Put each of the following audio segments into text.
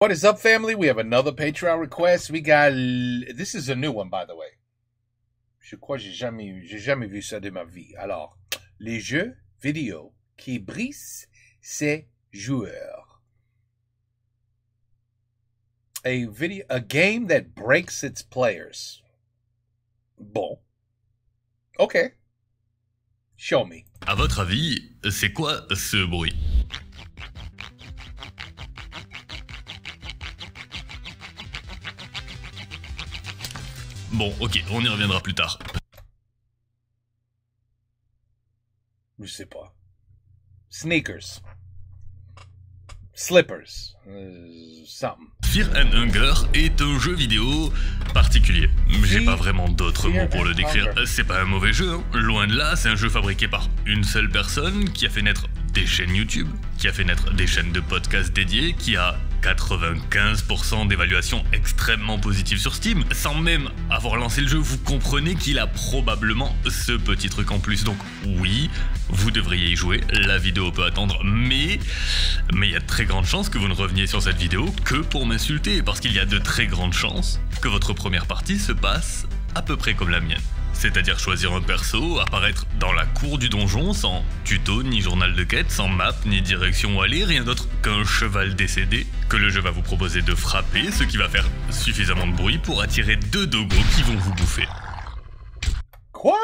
What is up, family? We have another Patreon request. We got... This is a new one, by the way. Je crois que j'ai jamais vu ça de ma vie. Alors, les jeux vidéo qui brisent ses joueurs. A game that breaks its players. Bon. OK. Show me. À votre avis, c'est quoi ce bruit? Bon, ok, on y reviendra plus tard. Je sais pas. Sneakers. Slippers. Something. Fear and Hunger est un jeu vidéo particulier. J'ai pas vraiment d'autres mots pour le décrire. C'est pas un mauvais jeu, hein. Loin de là, c'est un jeu fabriqué par une seule personne qui a fait naître des chaînes YouTube, qui a fait naître des chaînes de podcasts dédiées, qui a 95% d'évaluation extrêmement positive sur Steam. Sans même avoir lancé le jeu, vous comprenez qu'il a probablement ce petit truc en plus. Donc oui, vous devriez y jouer, la vidéo peut attendre, mais il y a de très grandes chances que vous ne reveniez sur cette vidéo que pour m'insulter, parce qu'il y a de très grandes chances que votre première partie se passe à peu près comme la mienne. C'est-à-dire choisir un perso, apparaître dans la cour du donjon sans tuto ni journal de quête, sans map ni direction où aller, rien d'autre qu'un cheval décédé que le jeu va vous proposer de frapper, ce qui va faire suffisamment de bruit pour attirer 2 dogos qui vont vous bouffer. Quoi?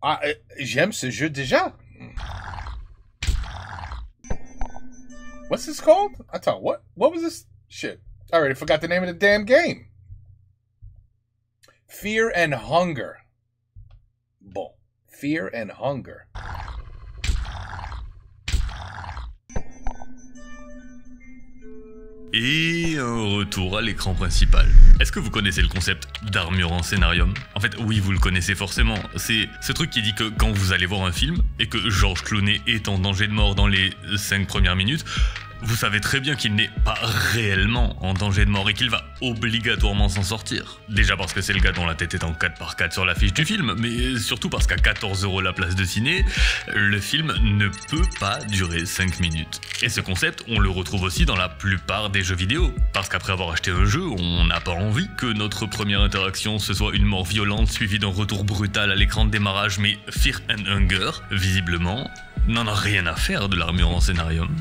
Ah, j'aime ce jeu déjà. What's this called? Attends, what was this shit? I already forgot the name of the damn game. Fear and Hunger. Bon. Fear and Hunger. Et un retour à l'écran principal. Est-ce que vous connaissez le concept d'armure en scénarium? En fait, oui, vous le connaissez forcément. C'est ce truc qui dit que quand vous allez voir un film, et que George Clooney est en danger de mort dans les 5 premières minutes, vous savez très bien qu'il n'est pas réellement en danger de mort et qu'il va obligatoirement s'en sortir. Déjà parce que c'est le gars dont la tête est en 4x4 sur l'affiche du film, mais surtout parce qu'à 14 € la place de ciné, le film ne peut pas durer 5 minutes. Et ce concept, on le retrouve aussi dans la plupart des jeux vidéo. Parce qu'après avoir acheté un jeu, on n'a pas envie que notre première interaction ce soit une mort violente suivie d'un retour brutal à l'écran de démarrage, mais Fear and Hunger, visiblement, n'en a rien à faire de l'armure en scénarium.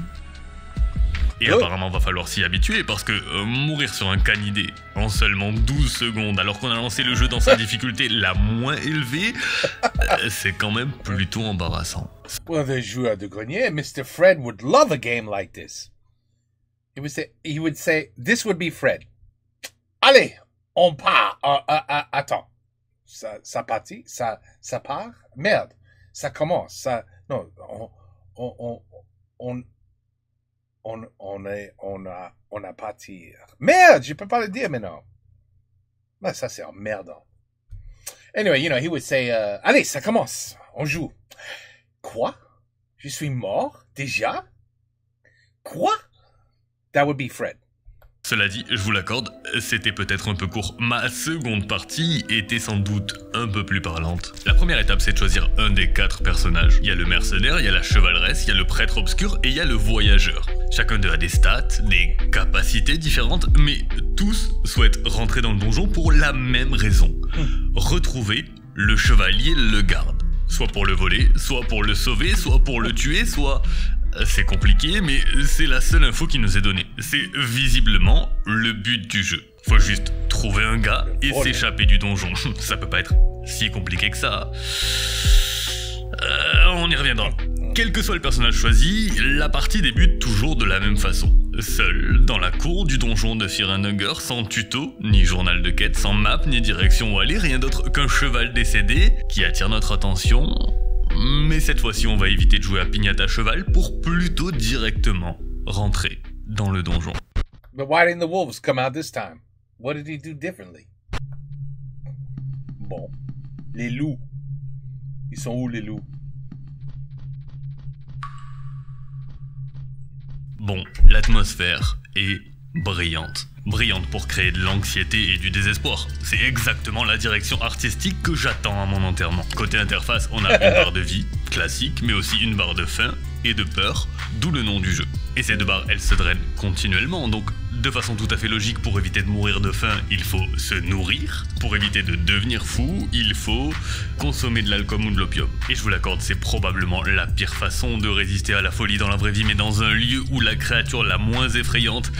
Et apparemment va falloir s'y habituer parce que mourir sur un canidé en seulement 12 secondes alors qu'on a lancé le jeu dans sa difficulté la moins élevée, c'est quand même plutôt embarrassant. Well, the joueur de grenier, Mr. Fred would love a game like this. He would say, this would be Fred. Allez, on part. Attends. Ça partit? Ça part? Merde. Ça commence. Ça, non, on a parti. Merde, je peux pas le dire maintenant. Ben, ça, c'est emmerdant. Anyway, you know, he would say, allez, ça commence. On joue. Quoi? Je suis mort? Déjà? Quoi? That would be Fred. Cela dit, je vous l'accorde, c'était peut-être un peu court. Ma seconde partie était sans doute un peu plus parlante. La première étape, c'est de choisir un des 4 personnages. Il y a le mercenaire, il y a la chevaleresse, il y a le prêtre obscur et il y a le voyageur. Chacun d'eux a des stats, des capacités différentes, mais tous souhaitent rentrer dans le donjon pour la même raison. Retrouver le chevalier le garde. Soit pour le voler, soit pour le sauver, soit pour le tuer, soit... C'est compliqué, mais c'est la seule info qui nous est donnée. C'est visiblement le but du jeu. Faut juste trouver un gars et s'échapper du donjon. Ça peut pas être si compliqué que ça. On y reviendra. Quel que soit le personnage choisi, la partie débute toujours de la même façon. Seul, dans la cour du donjon de Fear and Hunger, sans tuto, ni journal de quête, sans map, ni direction où aller, rien d'autre qu'un cheval décédé qui attire notre attention... Mais cette fois-ci, on va éviter de jouer à pignata cheval pour plutôt directement rentrer dans le donjon. But why didn't the wolves come out this time? What did he do differently? Bon. Les loups. Ils sont où, les loups? Bon, l'atmosphère est brillante. Brillante pour créer de l'anxiété et du désespoir. C'est exactement la direction artistique que j'attends à mon enterrement. Côté interface, on a une barre de vie, classique, mais aussi une barre de faim et de peur, d'où le nom du jeu. Et ces deux barres, elles se drainent continuellement, donc de façon tout à fait logique, pour éviter de mourir de faim, il faut se nourrir. Pour éviter de devenir fou, il faut consommer de l'alcool ou de l'opium. Et je vous l'accorde, c'est probablement la pire façon de résister à la folie dans la vraie vie, mais dans un lieu où la créature la moins effrayante,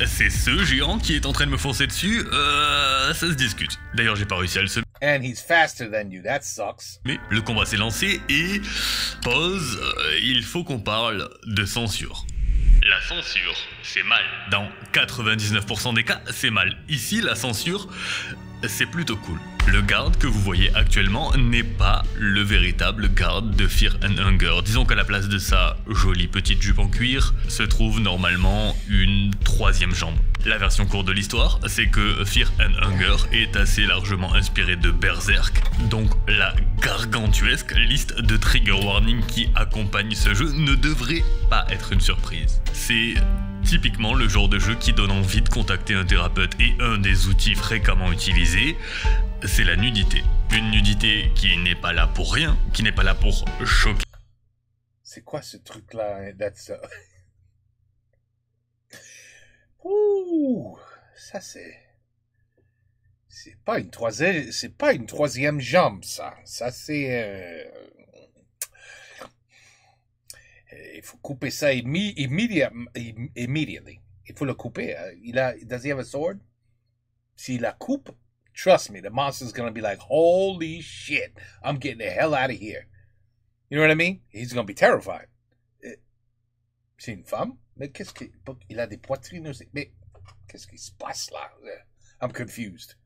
c'est ce géant qui est en train de me foncer dessus, ça se discute. D'ailleurs, j'ai pas réussi à le semer. And he's faster than you, that sucks. Mais le combat s'est lancé et... Pause, il faut qu'on parle de censure. La censure, c'est mal. Dans 99% des cas, c'est mal. Ici, la censure, c'est plutôt cool. Le garde que vous voyez actuellement n'est pas le véritable garde de Fear and Hunger. Disons qu'à la place de sa jolie petite jupe en cuir, se trouve normalement une troisième jambe. La version courte de l'histoire, c'est que Fear and Hunger est assez largement inspiré de Berserk, donc la gargantuesque liste de trigger warning qui accompagne ce jeu ne devrait pas être une surprise. C'est typiquement le genre de jeu qui donne envie de contacter un thérapeute, et un des outils fréquemment utilisés, c'est la nudité. Une nudité qui n'est pas là pour rien, qui n'est pas là pour choquer. C'est quoi ce truc-là? That's... Ouh, ça c'est pas une troisième jambe, ça. Ça c'est il faut couper ça immediately. Il faut le couper. Does he have a sword? S'il la coupe, trust me, the monster's gonna be like, holy shit, I'm getting the hell out of here. You know what I mean? He's gonna be terrified. C'est une femme? Mais il a des poitrines aussi. Mais qu'est-ce qui se passe là? I'm confused.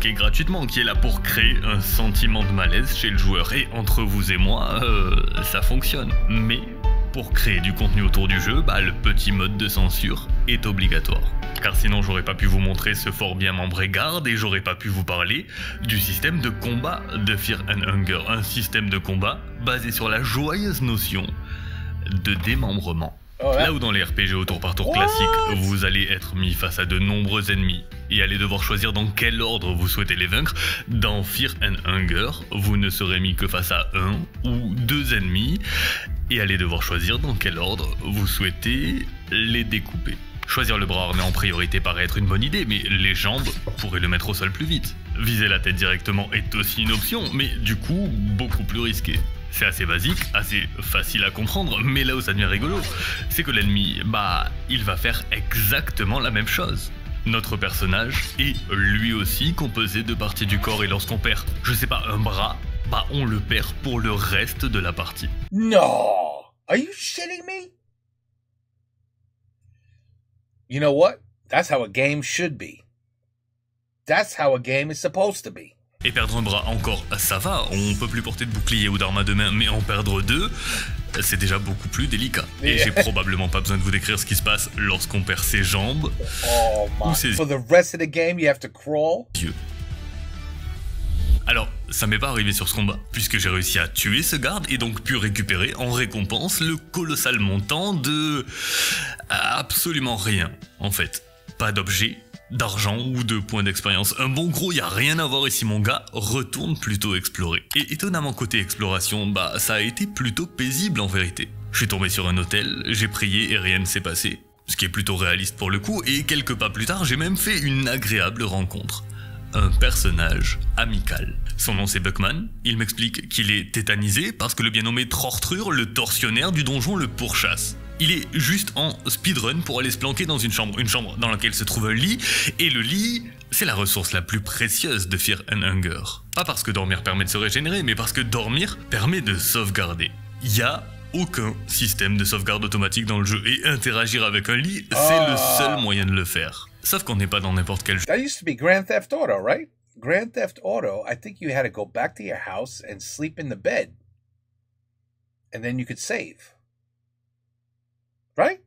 Qui est gratuitement, qui est là pour créer un sentiment de malaise chez le joueur. Et entre vous et moi, ça fonctionne. Mais pour créer du contenu autour du jeu, le petit mode de censure est obligatoire. Car sinon j'aurais pas pu vous montrer ce fort bien membré garde, et j'aurais pas pu vous parler du système de combat de Fear and Hunger. Un système de combat basé sur la joyeuse notion de démembrement. Là où dans les RPG au tour par tour classiques, vous allez être mis face à de nombreux ennemis et allez devoir choisir dans quel ordre vous souhaitez les vaincre, dans Fear and Hunger, vous ne serez mis que face à un ou deux ennemis et allez devoir choisir dans quel ordre vous souhaitez les découper. Choisir le bras armé en priorité paraît être une bonne idée, mais les jambes pourraient le mettre au sol plus vite. Viser la tête directement est aussi une option, mais du coup beaucoup plus risqué. C'est assez basique, assez facile à comprendre, mais là où ça devient rigolo, c'est que l'ennemi, il va faire exactement la même chose. Notre personnage est lui aussi composé de parties du corps, et lorsqu'on perd, je sais pas, un bras, on le perd pour le reste de la partie. No! Are you shitting me? You know what? That's how a game should be. That's how a game is supposed to be. Et perdre un bras encore, ça va, on peut plus porter de bouclier ou d'arme à deux mains, mais en perdre deux, c'est déjà beaucoup plus délicat. Et j'ai probablement pas besoin de vous décrire ce qui se passe lorsqu'on perd ses jambes ou ses For the rest of the game, you have to crawl. yeux. Alors, ça m'est pas arrivé sur ce combat, puisque j'ai réussi à tuer ce garde et donc pu récupérer en récompense le colossal montant de... absolument rien, en fait. Pas d'objet, d'argent ou de points d'expérience. Un bon gros, y a rien à voir ici mon gars, retourne plutôt explorer. Et étonnamment côté exploration, ça a été plutôt paisible en vérité. Je suis tombé sur un hôtel, j'ai prié et rien ne s'est passé. Ce qui est plutôt réaliste pour le coup, et quelques pas plus tard, j'ai même fait une agréable rencontre. Un personnage amical. Son nom c'est Buckman, il m'explique qu'il est tétanisé parce que le bien nommé Trortrur, le tortionnaire du donjon, le pourchasse. Il est juste en speedrun pour aller se planquer dans une chambre dans laquelle se trouve un lit, et le lit, c'est la ressource la plus précieuse de Fear and Hunger. Pas parce que dormir permet de se régénérer, mais parce que dormir permet de sauvegarder. Y a aucun système de sauvegarde automatique dans le jeu, et interagir avec un lit, c'est le seul moyen de le faire. Sauf qu'on n'est pas dans n'importe quel jeu. That used to be Grand Theft Auto, right? Grand Theft Auto, I think you had to go back to your house and sleep in the bed. And then you could save. Right?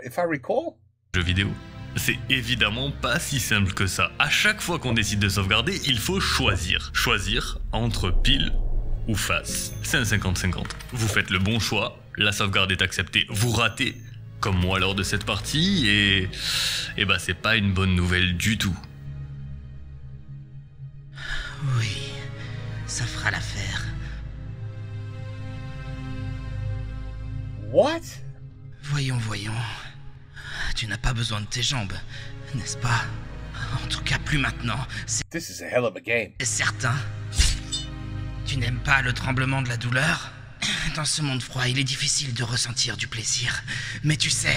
If I recall? Jeux vidéo. C'est évidemment pas si simple que ça. À chaque fois qu'on décide de sauvegarder, il faut choisir. Choisir entre pile ou face. C'est un 50-50. Vous faites le bon choix, la sauvegarde est acceptée. Vous ratez, comme moi lors de cette partie, et c'est pas une bonne nouvelle du tout. Oui, ça fera l'affaire. What? Voyons. Tu n'as pas besoin de tes jambes, n'est-ce pas? En tout cas, plus maintenant, c'est This is a hell of a game. certain. Tu n'aimes pas le tremblement de la douleur? Dans ce monde froid, il est difficile de ressentir du plaisir. Mais tu sais,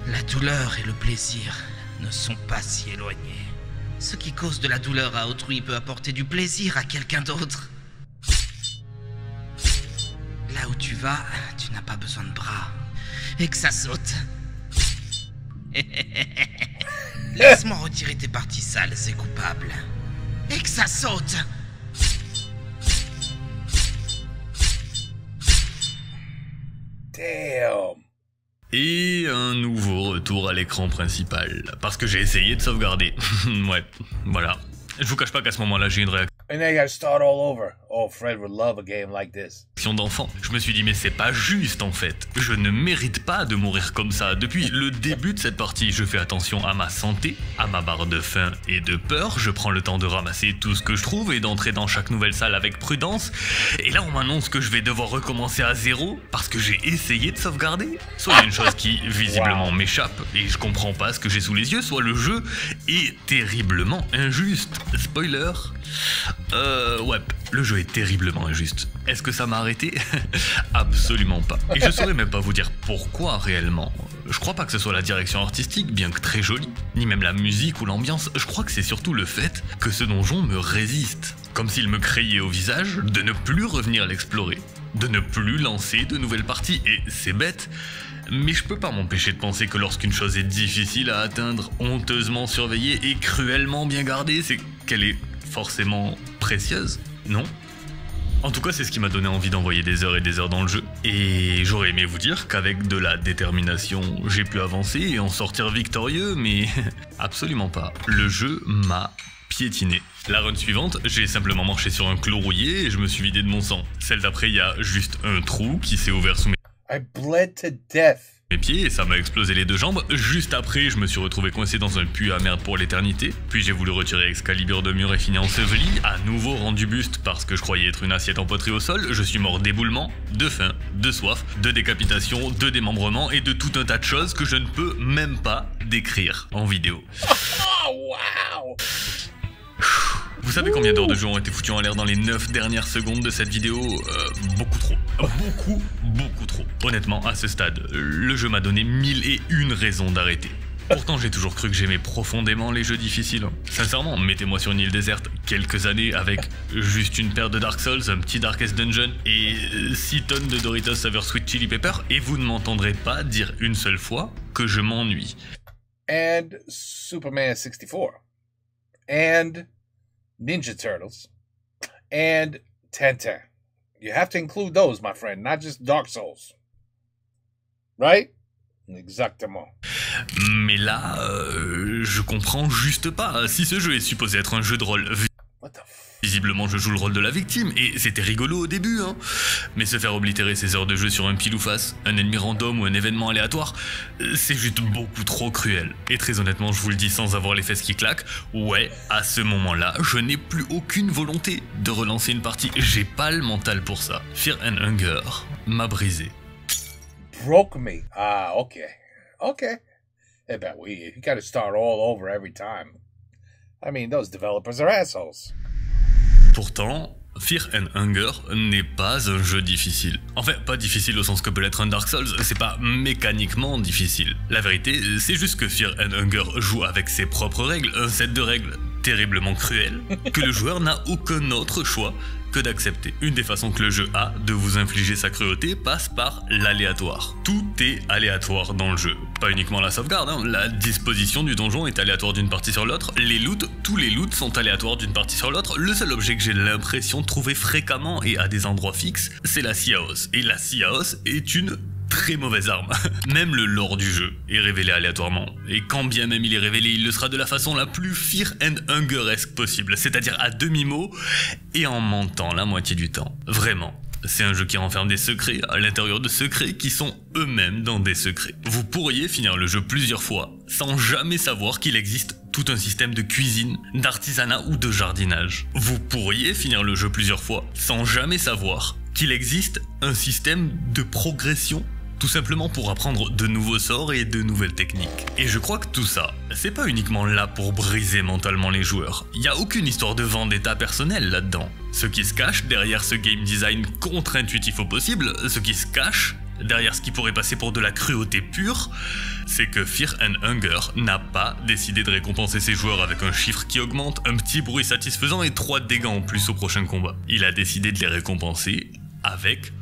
la douleur et le plaisir ne sont pas si éloignés. Ce qui cause de la douleur à autrui peut apporter du plaisir à quelqu'un d'autre. Là où tu vas, tu n'as pas besoin de bras. Et que ça saute. Laisse-moi retirer tes parties sales et coupables. Et que ça saute. Damn. Et un nouveau retour à l'écran principal. Parce que j'ai essayé de sauvegarder. Ouais, voilà. Je vous cache pas qu'à ce moment-là, j'ai une réaction And then you gotta start all over. Oh, Fred would love a game like this. d'enfant. Je me suis dit, mais c'est pas juste en fait. Je ne mérite pas de mourir comme ça. Depuis le début de cette partie, je fais attention à ma santé, à ma barre de faim et de peur. Je prends le temps de ramasser tout ce que je trouve et d'entrer dans chaque nouvelle salle avec prudence. Et là, on m'annonce que je vais devoir recommencer à zéro parce que j'ai essayé de sauvegarder. Soit il y a une chose qui visiblement m'échappe et je comprends pas ce que j'ai sous les yeux, soit le jeu est terriblement injuste. Spoiler. Ouais, le jeu est terriblement injuste. Est-ce que ça m'a arrêté? Absolument pas. Et je saurais même pas vous dire pourquoi réellement. Je crois pas que ce soit la direction artistique, bien que très jolie, ni même la musique ou l'ambiance. Je crois que c'est surtout le fait que ce donjon me résiste. Comme s'il me criait au visage de ne plus revenir l'explorer, de ne plus lancer de nouvelles parties. Et c'est bête, mais je peux pas m'empêcher de penser que lorsqu'une chose est difficile à atteindre, honteusement surveillée et cruellement bien gardée, c'est qu'elle est forcément précieuse, non? En tout cas, c'est ce qui m'a donné envie d'envoyer des heures et des heures dans le jeu. Et j'aurais aimé vous dire qu'avec de la détermination, j'ai pu avancer et en sortir victorieux, mais absolument pas. Le jeu m'a piétiné. La run suivante, j'ai simplement marché sur un clou rouillé et je me suis vidé de mon sang. Celle d'après, il y a juste un trou qui s'est ouvert sous I bled to death. mes pieds et ça m'a explosé les deux jambes. Juste après, je me suis retrouvé coincé dans un puits à merde pour l'éternité. Puis j'ai voulu retirer Excalibur de mur et fini enseveli, à nouveau rendu buste parce que je croyais être une assiette empotrée au sol. Je suis mort d'éboulement, de faim, de soif, de décapitation, de démembrement et de tout un tas de choses que je ne peux même pas décrire en vidéo. Oh, wow. Vous savez combien d'heures de jeu ont été foutues en l'air dans les 9 dernières secondes de cette vidéo? Beaucoup trop. Beaucoup trop. Honnêtement, à ce stade, le jeu m'a donné 1001 raisons d'arrêter. Pourtant, j'ai toujours cru que j'aimais profondément les jeux difficiles. Sincèrement, mettez-moi sur une île déserte quelques années avec juste une paire de Dark Souls, un petit Darkest Dungeon et 6 tonnes de Doritos Savor Sweet Chili Pepper et vous ne m'entendrez pas dire une seule fois que je m'ennuie. And Superman 64. And Ninja Turtles. And Tintin. You have to include those, my friend, not just Dark Souls. Right? Exactement. Mais là, je comprends juste pas. Si ce jeu est supposé être un jeu de rôle, What the f... visiblement je joue le rôle de la victime, et c'était rigolo au début, hein. Mais se faire oblitérer ses heures de jeu sur un pile ou face, un ennemi random ou un événement aléatoire, c'est juste beaucoup trop cruel. Et très honnêtement, je vous le dis sans avoir les fesses qui claquent, ouais, à ce moment-là, je n'ai plus aucune volonté de relancer une partie. J'ai pas le mental pour ça. Fear and Hunger m'a brisé. Broke me. Ah, okay. Okay. Eh ben oui, you gotta start all over every time. I mean, those developers are assholes. Pourtant, Fear and Hunger n'est pas un jeu difficile. Enfin, pas difficile au sens que peut l'être un Dark Souls, c'est pas mécaniquement difficile. La vérité, c'est juste que Fear and Hunger joue avec ses propres règles, un set de règles terriblement cruel, que le joueur n'a aucun autre choix que d'accepter. Une des façons que le jeu a de vous infliger sa cruauté passe par l'aléatoire. Tout est aléatoire dans le jeu. Pas uniquement la sauvegarde, hein. La disposition du donjon est aléatoire d'une partie sur l'autre. Les loots, tous les loots sont aléatoires d'une partie sur l'autre. Le seul objet que j'ai l'impression de trouver fréquemment et à des endroits fixes, c'est la Siaos. Et la Siaos est une très mauvaise arme. Même le lore du jeu est révélé aléatoirement. Et quand bien même il est révélé, il le sera de la façon la plus Fear and Hungeresque possible, c'est-à-dire à demi-mot et en mentant la moitié du temps. Vraiment. C'est un jeu qui renferme des secrets à l'intérieur de secrets qui sont eux-mêmes dans des secrets. Vous pourriez finir le jeu plusieurs fois sans jamais savoir qu'il existe tout un système de cuisine, d'artisanat ou de jardinage. Vous pourriez finir le jeu plusieurs fois sans jamais savoir qu'il existe un système de progression tout simplement pour apprendre de nouveaux sorts et de nouvelles techniques. Et je crois que tout ça, c'est pas uniquement là pour briser mentalement les joueurs. Il y a aucune histoire de vendetta personnelle là-dedans. Ce qui se cache derrière ce game design contre-intuitif au possible, ce qui se cache derrière ce qui pourrait passer pour de la cruauté pure, c'est que Fear and Hunger n'a pas décidé de récompenser ses joueurs avec un chiffre qui augmente, un petit bruit satisfaisant et 3 dégâts en plus au prochain combat. Il a décidé de les récompenser avec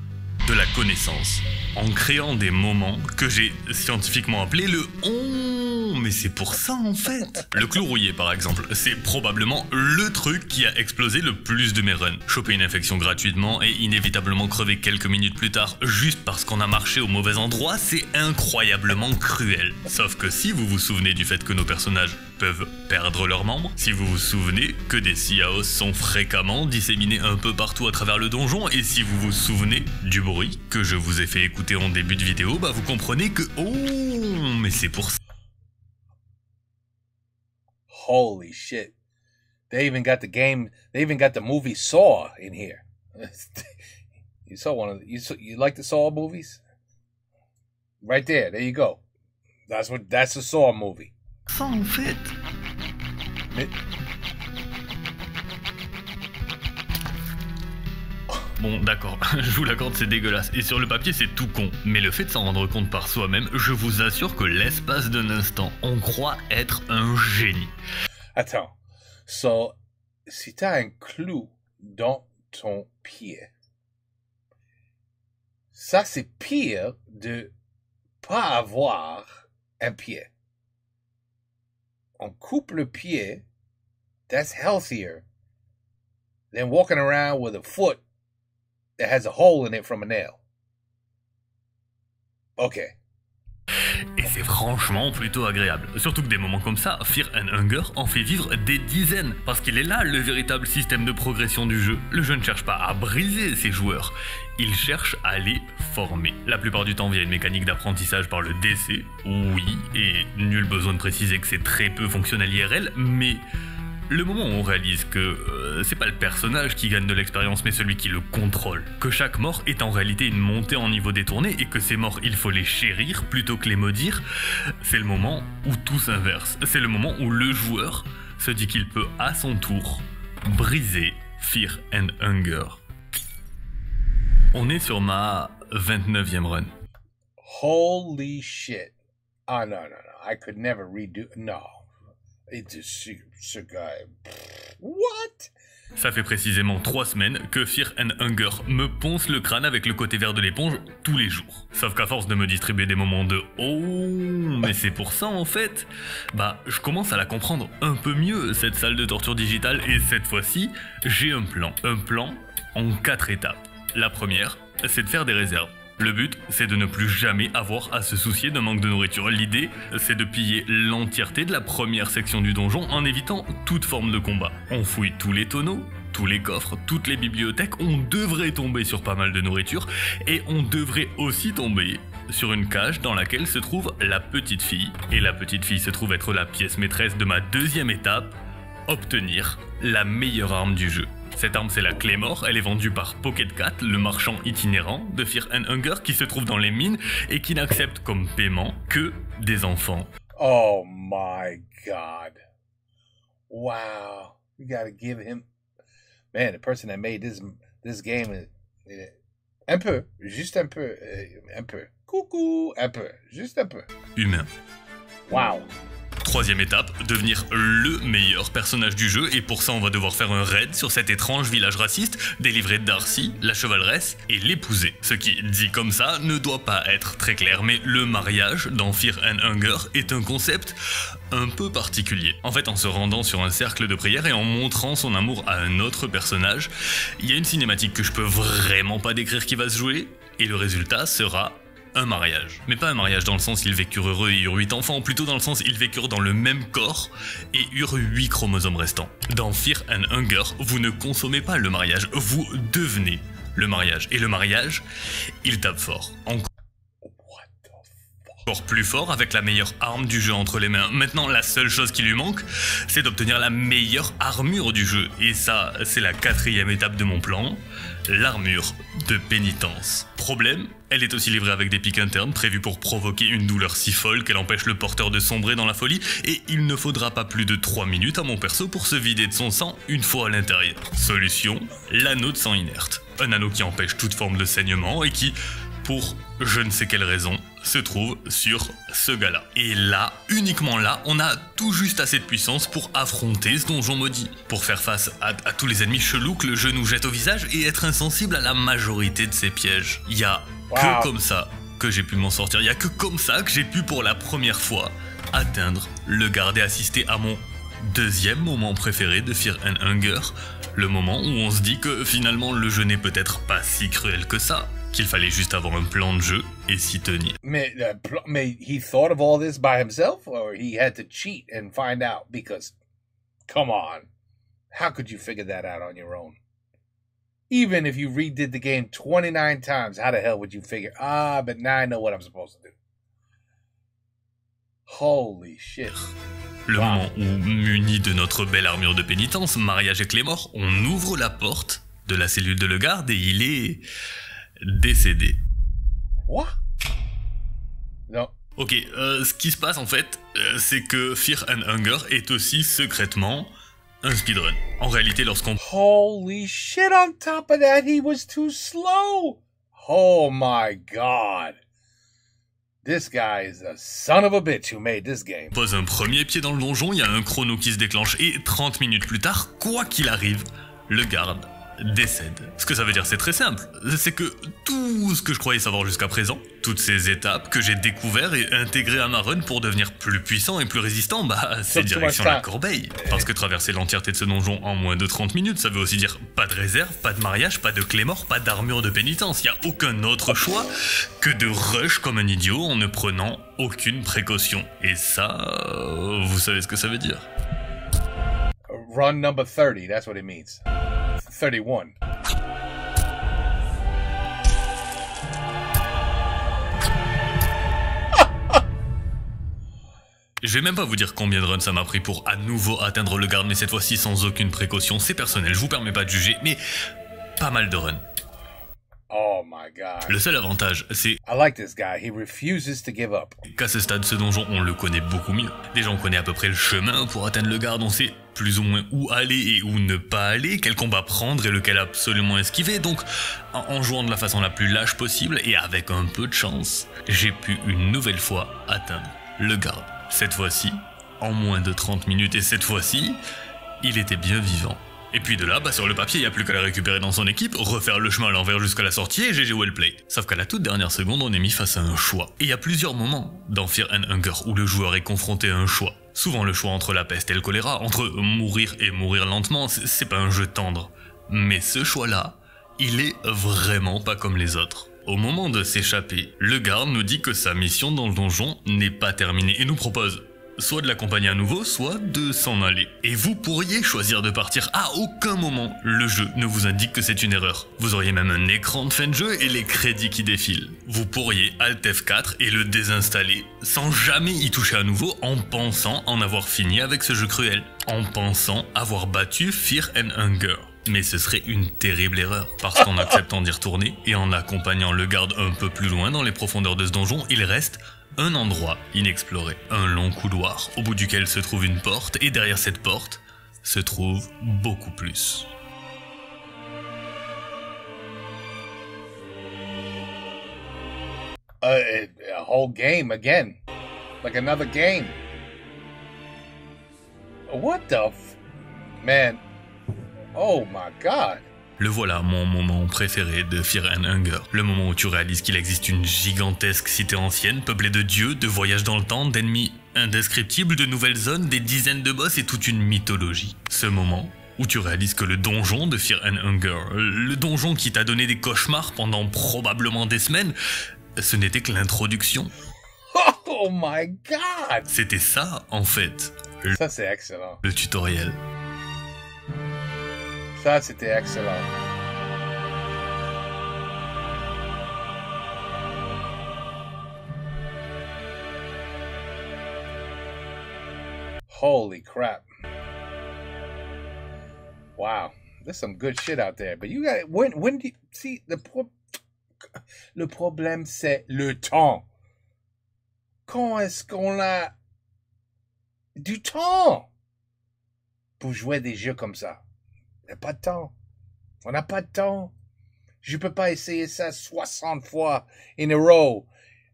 de la connaissance, en créant des moments que j'ai scientifiquement appelés le on, mais c'est pour ça en fait. Le clou rouillé par exemple, c'est probablement le truc qui a explosé le plus de mes runs. Choper une infection gratuitement et inévitablement crever quelques minutes plus tard juste parce qu'on a marché au mauvais endroit, c'est incroyablement cruel. Sauf que si vous vous souvenez du fait que nos personnages peuvent perdre leurs membres, si vous vous souvenez que des Ciaos sont fréquemment disséminés un peu partout à travers le donjon, et si vous vous souvenez du bruit que je vous ai fait écouter en début de vidéo, bah vous comprenez que oh, mais c'est pour ça. Holy shit. They even got the movie Saw in here. You saw you like the Saw movies? Right there you go. That's a Saw movie. Ça en fait. Mais... Bon, d'accord, je vous l'accorde, c'est dégueulasse. Et sur le papier, c'est tout con. Mais le fait de s'en rendre compte par soi-même, je vous assure que l'espace d'un instant, on croit être un génie. Attends. So, si t'as un clou dans ton pied, ça c'est pire de pas avoir un pied. On coupe le pied, that's healthier than walking around with a foot that has a hole in it from a nail. Ok. Et c'est franchement plutôt agréable. Surtout que des moments comme ça, Fear and Hunger en fait vivre des dizaines. Parce qu'il est là le véritable système de progression du jeu. Le jeu ne cherche pas à briser ses joueurs, il cherche à les former. La plupart du temps via une mécanique d'apprentissage par le DC, oui, et nul besoin de préciser que c'est très peu fonctionnel IRL, mais... le moment où on réalise que c'est pas le personnage qui gagne de l'expérience mais celui qui le contrôle, que chaque mort est en réalité une montée en niveau détourné et que ces morts il faut les chérir plutôt que les maudire, c'est le moment où tout s'inverse, c'est le moment où le joueur se dit qu'il peut à son tour briser Fear and Hunger. On est sur ma 29e run. Holy shit. Oh no, I could never redo... No. Ce guy. What? Ça fait précisément 3 semaines que Fear and Hunger me ponce le crâne avec le côté vert de l'éponge tous les jours. Sauf qu'à force de me distribuer des moments de « Oh, mais c'est pour ça en fait !» bah, je commence à la comprendre un peu mieux, cette salle de torture digitale, et cette fois-ci, j'ai un plan. Un plan en 4 étapes. La première, c'est de faire des réserves. Le but, c'est de ne plus jamais avoir à se soucier d'un manque de nourriture. L'idée, c'est de piller l'entièreté de la première section du donjon en évitant toute forme de combat. On fouille tous les tonneaux, tous les coffres, toutes les bibliothèques, on devrait tomber sur pas mal de nourriture, et on devrait aussi tomber sur une cage dans laquelle se trouve la petite fille. Et la petite fille se trouve être la pièce maîtresse de ma deuxième étape, obtenir la meilleure arme du jeu. Cette arme, c'est la Claymore, elle est vendue par Pocket Cat, le marchand itinérant de Fear and Hunger qui se trouve dans les mines et qui n'accepte comme paiement que des enfants. Oh my god. Wow. You gotta give him... Man, the person that made this game... Un peu, juste un peu, Coucou, un peu, juste un peu. Humain. Wow. Troisième étape, devenir le meilleur personnage du jeu, et pour ça on va devoir faire un raid sur cet étrange village raciste, délivrer Darcy, la chevaleresse, et l'épouser. Ce qui, dit comme ça, ne doit pas être très clair, mais le mariage dans Fear and Hunger est un concept un peu particulier. En fait, en se rendant sur un cercle de prière et en montrant son amour à un autre personnage, il y a une cinématique que je peux vraiment pas décrire qui va se jouer, et le résultat sera... un mariage. Mais pas un mariage dans le sens ils vécurent heureux et eurent 8 enfants, plutôt dans le sens ils vécurent dans le même corps et eurent 8 chromosomes restants. Dans Fear and Hunger, vous ne consommez pas le mariage, vous devenez le mariage. Et le mariage, il tape fort. Encore plus fort avec la meilleure arme du jeu entre les mains. Maintenant, la seule chose qui lui manque, c'est d'obtenir la meilleure armure du jeu. Et ça, c'est la 4e étape de mon plan, l'armure de pénitence. Problème, Elle est aussi livrée avec des pics internes prévus pour provoquer une douleur si folle qu'elle empêche le porteur de sombrer dans la folie, et il ne faudra pas plus de 3 minutes à mon perso pour se vider de son sang une fois à l'intérieur. Solution, l'anneau de sang inerte. Un anneau qui empêche toute forme de saignement et qui, pour je ne sais quelle raison, se trouve sur ce gars-là. Et là, uniquement là, on a tout juste assez de puissance pour affronter ce donjon maudit, pour faire face à tous les ennemis chelous que le jeu nous jette au visage et être insensible à la majorité de ses pièges. Il y a que comme ça que j'ai pu m'en sortir, il y a que comme ça que j'ai pu pour la première fois atteindre le garde et assister à mon deuxième moment préféré de Fear and Hunger, le moment où on se dit que finalement le jeu n'est peut-être pas si cruel que ça, qu'il fallait juste avoir un plan de jeu et s'y tenir. Mais he thought of all this by himself, or he had to cheat and find out? Because, come on, how could you figure that out on your own? Even if you redid the game 29 times, how the hell would you figure? But now I know what I'm supposed to do. Holy shit. Le moment où, muni de notre belle armure de pénitence, mariage et Clémor, on ouvre la porte de la cellule de Legarde et il est décédé. What? Non. Ok, ce qui se passe en fait, c'est que Fear and Hunger est aussi secrètement un speedrun. En réalité, lorsqu'on... Holy shit, on top of that, he was too slow! Oh my god. This guy is a son of a bitch who made this game. Pose un premier pied dans le donjon, il y a un chrono qui se déclenche et 30 minutes plus tard, quoi qu'il arrive, le garde décède. Ce que ça veut dire, c'est très simple. C'est que tout ce que je croyais savoir jusqu'à présent, toutes ces étapes que j'ai découvert et intégrées à ma run pour devenir plus puissant et plus résistant, c'est direction la corbeille. Parce que traverser l'entièreté de ce donjon en moins de 30 minutes, ça veut aussi dire pas de réserve, pas de mariage, pas de Clémor, pas d'armure de pénitence. Il n'y a aucun autre choix que de rush comme un idiot en ne prenant aucune précaution. Et ça, vous savez ce que ça veut dire. Run number 30, that's what it means. 31. Je vais même pas vous dire combien de runs ça m'a pris pour à nouveau atteindre le garde, mais cette fois-ci sans aucune précaution, c'est personnel, je vous permets pas de juger, mais pas mal de runs. Oh my god. Le seul avantage, c'est I like this guy. He refuses to give up. qu'à ce stade, ce donjon, on le connaît beaucoup mieux. Déjà, on connaît à peu près le chemin pour atteindre le garde, on sait plus ou moins où aller et où ne pas aller, quel combat prendre et lequel absolument esquiver. Donc, en jouant de la façon la plus lâche possible et avec un peu de chance, j'ai pu une nouvelle fois atteindre le garde. Cette fois-ci, en moins de 30 minutes, et cette fois-ci, il était bien vivant. Et puis de là, sur le papier, il n'y a plus qu'à la récupérer dans son équipe, refaire le chemin à l'envers jusqu'à la sortie et GG Wellplay. Sauf qu'à la toute dernière seconde, on est mis face à un choix. Et il y a plusieurs moments dans Fear and Hunger où le joueur est confronté à un choix. Souvent le choix entre la peste et le choléra, entre mourir et mourir lentement, c'est pas un jeu tendre. Mais ce choix-là, il est vraiment pas comme les autres. Au moment de s'échapper, le garde nous dit que sa mission dans le donjon n'est pas terminée et nous propose soit de l'accompagner à nouveau, soit de s'en aller. Et vous pourriez choisir de partir. À aucun moment, le jeu ne vous indique que c'est une erreur. Vous auriez même un écran de fin de jeu et les crédits qui défilent. Vous pourriez Alt F4 et le désinstaller, sans jamais y toucher à nouveau, en pensant en avoir fini avec ce jeu cruel. En pensant avoir battu Fear and Hunger. Mais ce serait une terrible erreur, parce qu'en acceptant d'y retourner et en accompagnant le garde un peu plus loin dans les profondeurs de ce donjon, il reste un endroit inexploré, un long couloir au bout duquel se trouve une porte et derrière cette porte se trouve beaucoup plus. A whole game again, like another game. What the man? Oh my god. Le voilà, mon moment préféré de Fear and Hunger. Le moment où tu réalises qu'il existe une gigantesque cité ancienne, peuplée de dieux, de voyages dans le temps, d'ennemis indescriptibles, de nouvelles zones, des dizaines de boss et toute une mythologie. Ce moment où tu réalises que le donjon de Fear and Hunger, le donjon qui t'a donné des cauchemars pendant probablement des semaines, ce n'était que l'introduction. Oh my god. C'était ça, en fait. Ça, c'est excellent. Le tutoriel. Ça, c'était excellent. Holy crap. Wow. There's some good shit out there. But you got when do you see the poor Le problème, c'est le temps. Quand est-ce qu'on a du temps pour jouer des jeux comme ça? Il n'y a pas de temps. On n'a pas de temps. Je peux pas essayer ça 60 fois in a row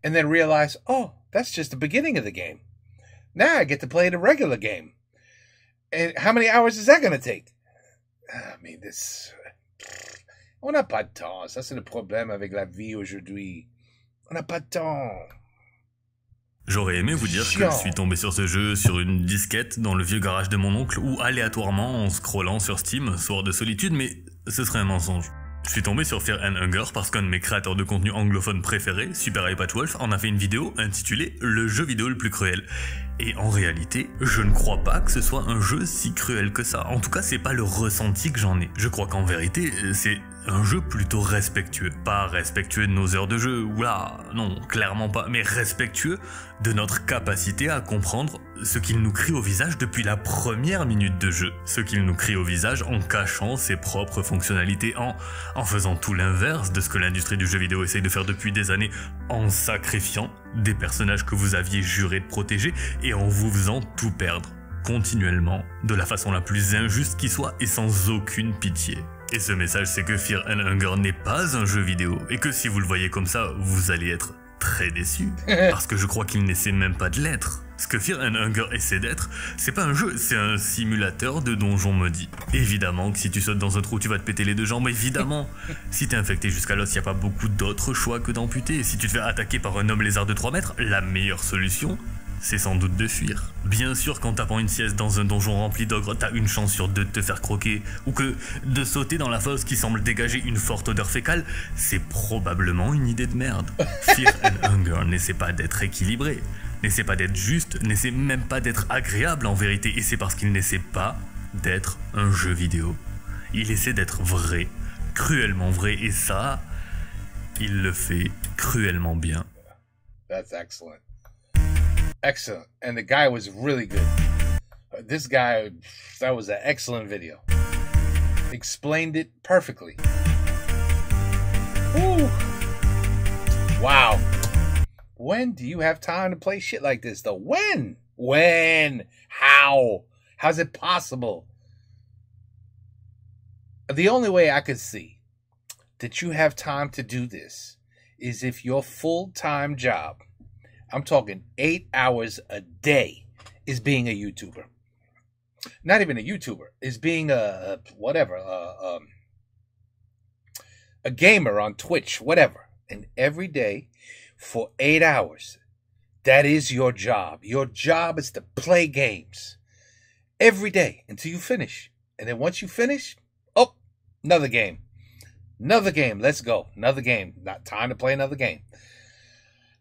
and then realize, oh, that's just the beginning of the game. Now I get to play the regular game. And how many hours is that going to take? I mean, on n'a pas de temps. Ça, c'est le problème avec la vie aujourd'hui. On n'a pas de temps. J'aurais aimé vous dire que je suis tombé sur ce jeu sur une disquette dans le vieux garage de mon oncle ou aléatoirement en scrollant sur Steam, soir de solitude, mais ce serait un mensonge. Je suis tombé sur Fear and Hunger parce qu'un de mes créateurs de contenu anglophone préférés, Super Wolf, en a fait une vidéo intitulée « Le jeu vidéo le plus cruel ». Et en réalité, je ne crois pas que ce soit un jeu si cruel que ça. En tout cas, c'est pas le ressenti que j'en ai. Je crois qu'en vérité, c'est un jeu plutôt respectueux. Pas respectueux de nos heures de jeu, oula, non, clairement pas, mais respectueux de notre capacité à comprendre ce qu'il nous crie au visage depuis la première minute de jeu. Ce qu'il nous crie au visage en cachant ses propres fonctionnalités, en faisant tout l'inverse de ce que l'industrie du jeu vidéo essaye de faire depuis des années, en sacrifiant des personnages que vous aviez juré de protéger et en vous faisant tout perdre, continuellement, de la façon la plus injuste qui soit et sans aucune pitié. Et ce message, c'est que Fear and Hunger n'est pas un jeu vidéo, et que si vous le voyez comme ça, vous allez être très déçu, parce que je crois qu'il n'essaie même pas de l'être. Ce que Fear and Hunger essaie d'être, c'est pas un jeu, c'est un simulateur de donjon maudit. Évidemment que si tu sautes dans un trou, tu vas te péter les deux jambes, évidemment. Si t'es infecté jusqu'à l'os, y a pas beaucoup d'autres choix que d'amputer. Si tu te fais attaquer par un homme lézard de 3 mètres, la meilleure solution, c'est sans doute de fuir. Bien sûr qu'en tapant une sieste dans un donjon rempli d'ogres, t'as une chance sur 2 de te faire croquer, ou que de sauter dans la fosse qui semble dégager une forte odeur fécale, c'est probablement une idée de merde. Fear and Hunger n'essaie pas d'être équilibré, n'essaie pas d'être juste, n'essaie même pas d'être agréable en vérité, et c'est parce qu'il n'essaie pas d'être un jeu vidéo. Il essaie d'être vrai, cruellement vrai, et ça, il le fait cruellement bien. That's excellent. Excellent. And the guy was really good. This guy, that was an excellent video. Explained it perfectly. Woo. Wow. When do you have time to play shit like this, though? When? When? How? How's it possible? The only way I could see that you have time to do this is if your full-time job, I'm talking 8 hours a day, is being a YouTuber. Not even a YouTuber, is being a gamer on Twitch, whatever. And every day for 8 hours, that is your job. Your job is to play games every day until you finish. And then once you finish, oh, another game. Another game. Let's go. Another game. Not time to play another game.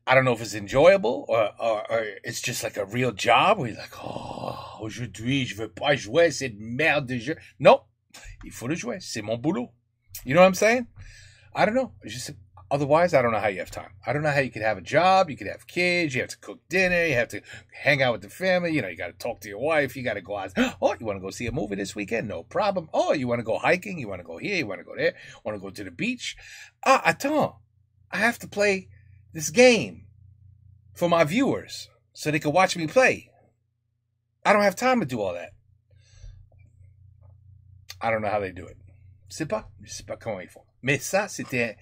I don't know if it's enjoyable or it's just like a real job where you're like, oh, aujourd'hui, je veux pas jouer cette merde de jeu. No, il faut le jouer. C'est mon boulot. You know what I'm saying? I don't know. Otherwise, I don't know how you have time. I don't know how you could have a job. You could have kids. You have to cook dinner. You have to hang out with the family. You know, you got to talk to your wife. You got to go out. Oh, you want to go see a movie this weekend? No problem. Oh, you want to go hiking? You want to go here? You want to go there? Want to go to the beach? Attends. I have to play this game for my viewers so they can watch me play. I don't have time to do all that. I don't know how they do it. Je sais pas comment ils font. Mais ça, c'était...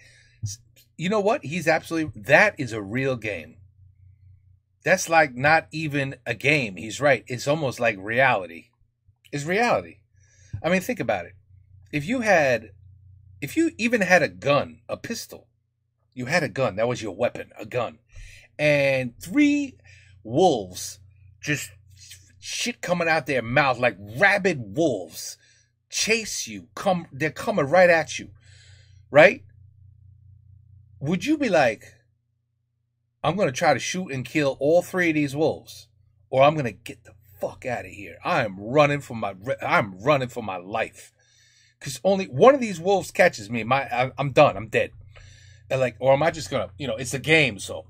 You know what? That is a real game. That's like not even a game. He's right. It's almost like reality. It's reality. I mean, think about it. If you even had a gun, a pistol, you had a gun, that was your weapon, a gun, and 3 wolves, just shit coming out their mouth like rabid wolves, chase you, they're coming right at you, right? Would you be like, I'm going to try to shoot and kill all 3 of these wolves, or I'm going to get the fuck out of here? I'm running for my life. Because only one of these wolves catches me, I'm done, I'm dead. And like, or am I just going to, it's a game, so,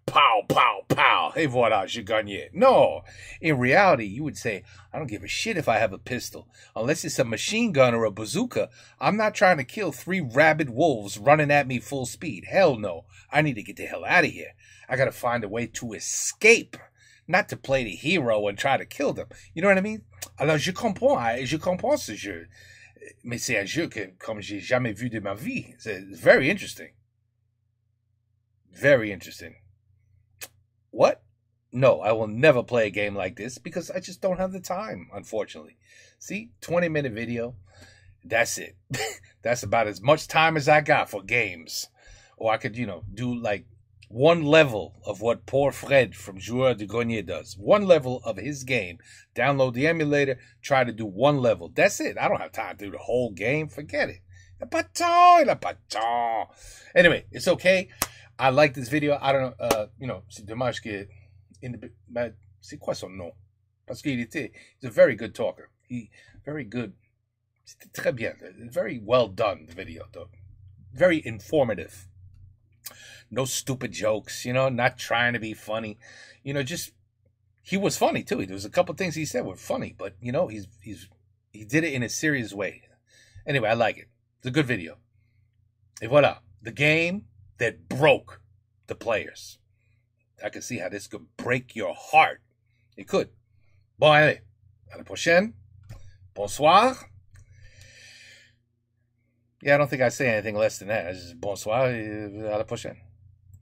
pow, pow, pow. Et voilà, j'ai gagné. No. In reality, you would say, I don't give a shit if I have a pistol. Unless it's a machine gun or a bazooka, I'm not trying to kill 3 rabid wolves running at me full speed. Hell no. I need to get the hell out of here. I gotta find a way to escape. Not to play the hero and try to kill them. You know what I mean? Alors, je comprends ce jeu. Mais c'est un jeu que, comme j'ai jamais vu de ma vie. It's very interesting. Very interesting. What? No, I will never play a game like this because I just don't have the time, unfortunately. See, 20-minute video. That's it. That's about as much time as I got for games. Or I could, do like one level of what poor Fred from Joueur de Grenier does. One level of his game. Download the emulator, try to do one level. That's it. I don't have time to do the whole game. Forget it. Le paton. Anyway, it's okay. I like this video. I don't know, c'est dommage que... c'est quoi son nom? Parce he's a very good talker. Very good. C'était très bien. Very well done, the video, though. Very informative. No stupid jokes, not trying to be funny. He was funny, too. There was a couple things he said were funny, but, he did it in a serious way. Anyway, I like it. It's a good video. Et voilà. The game that broke the players. I can see how this could break your heart. It could. Bon, allez. À la prochaine. Bonsoir. Yeah, I don't think I say anything less than that. It's just bonsoir. À la prochaine.